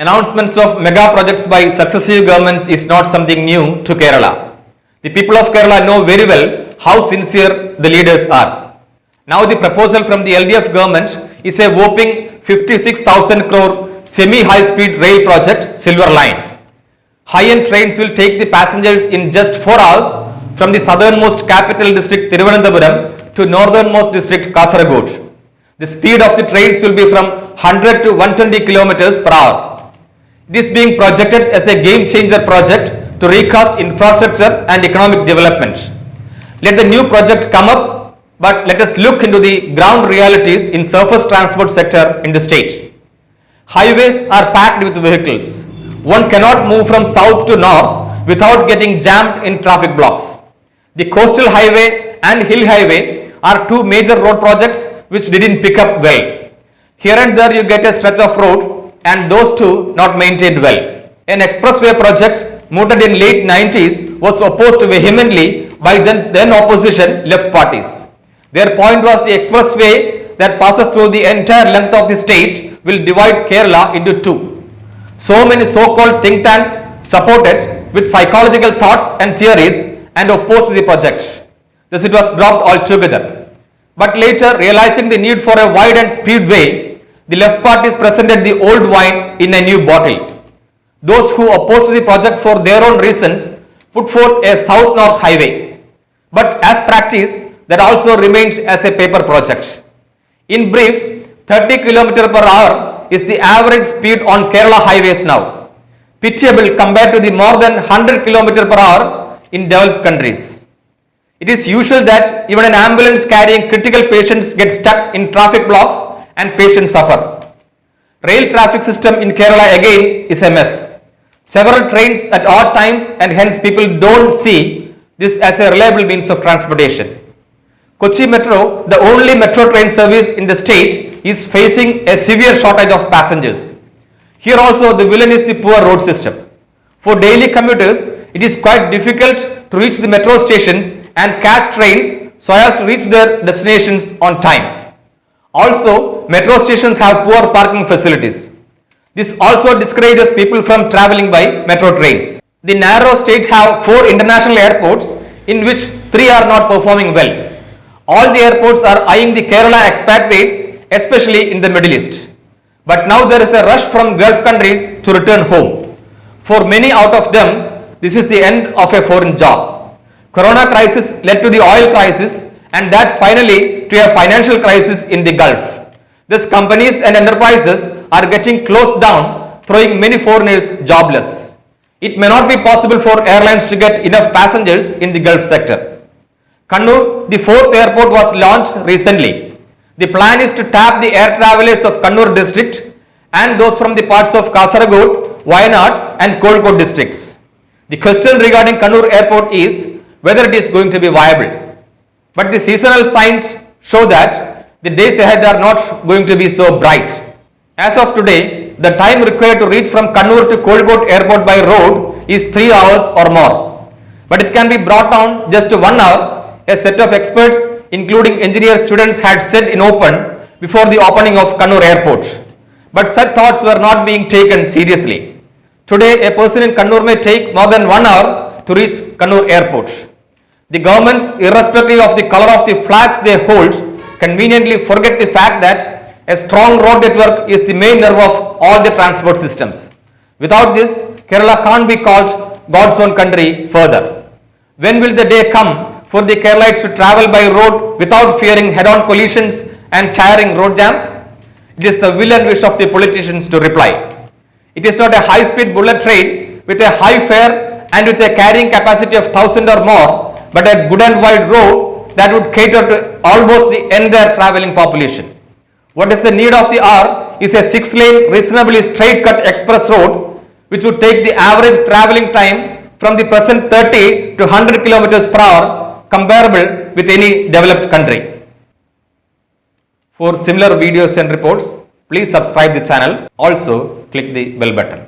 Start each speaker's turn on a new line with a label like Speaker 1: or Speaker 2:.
Speaker 1: Announcements of mega projects by successive governments is not something new to Kerala. The people of Kerala know very well how sincere the leaders are. Now the proposal from the LDF government is a whopping 56,000 crore semi-high-speed rail project, Silver Line. High-end trains will take the passengers in just 4 hours from the southernmost capital district Thiruvananthapuram to northernmost district Kasaragod. The speed of the trains will be from 100 to 120 kilometers per hour. It is being projected as a game-changer project to recast infrastructure and economic development. Let the new project come up, but let us look into the ground realities in surface transport sector in the state. Highways are packed with vehicles. One cannot move from south to north without getting jammed in traffic blocks. The coastal highway and hill highway are two major road projects which didn't pick up well. Here and there you get a stretch of road and those two not maintained well. An expressway project mooted in late 90s was opposed vehemently by then opposition left parties. Their point was the expressway that passes through the entire length of the state will divide Kerala into two. So many so-called think tanks supported with psychological thoughts and theories and opposed the project. Thus it was dropped altogether. But later, realizing the need for a wide and speedway, the left parties presented the old wine in a new bottle. Those who opposed the project for their own reasons put forth a south-north highway. But as practice, that also remains as a paper project. In brief, 30 km per hour is the average speed on Kerala highways now. Pitiable compared to the more than 100 km per hour in developed countries. It is usual that even an ambulance carrying critical patients gets stuck in traffic blocks and patients suffer. Rail traffic system in Kerala again is a mess. Several trains at odd times and hence people don't see this as a reliable means of transportation. Kochi Metro, the only metro train service in the state, is facing a severe shortage of passengers. Here also the villain is the poor road system. For daily commuters, it is quite difficult to reach the metro stations and catch trains so as to reach their destinations on time. Also, metro stations have poor parking facilities. This also discourages people from travelling by metro trains. The narrow state have 4 international airports in which 3 are not performing well. All the airports are eyeing the Kerala expatriates, especially in the Middle East. But now there is a rush from Gulf countries to return home. For many out of them, this is the end of a foreign job. Corona crisis led to the oil crisis and that finally to a financial crisis in the Gulf. Thus companies and enterprises are getting closed down, throwing many foreigners jobless. It may not be possible for airlines to get enough passengers in the Gulf sector. Kannur, the 4th airport, was launched recently. The plan is to tap the air travelers of Kannur district and those from the parts of Kasaragod, Wayanad and Kozhikode districts. The question regarding Kannur airport is whether it is going to be viable. But the seasonal signs show that the days ahead are not going to be so bright. As of today, the time required to reach from Kannur to Kozhikode airport by road is 3 hours or more. But it can be brought down just to 1 hour. A set of experts, including engineer students, had said in open before the opening of Kannur airport. But such thoughts were not being taken seriously. Today, a person in Kannur may take more than 1 hour to reach Kannur airport. The governments, irrespective of the color of the flags they hold, conveniently forget the fact that a strong road network is the main nerve of all the transport systems. Without this, Kerala can't be called God's own country further. When will the day come for the Keralites to travel by road without fearing head-on collisions and tiring road jams? It is the will and wish of the politicians to reply. It is not a high-speed bullet train with a high fare and with a carrying capacity of 1,000 or more, but a good and wide road that would cater to almost the entire travelling population. What is the need of the hour is a 6-lane, reasonably straight-cut express road which would take the average travelling time from the present 30 to 100 kilometers per hour, comparable with any developed country. For similar videos and reports, please subscribe the channel. Also, click the bell button.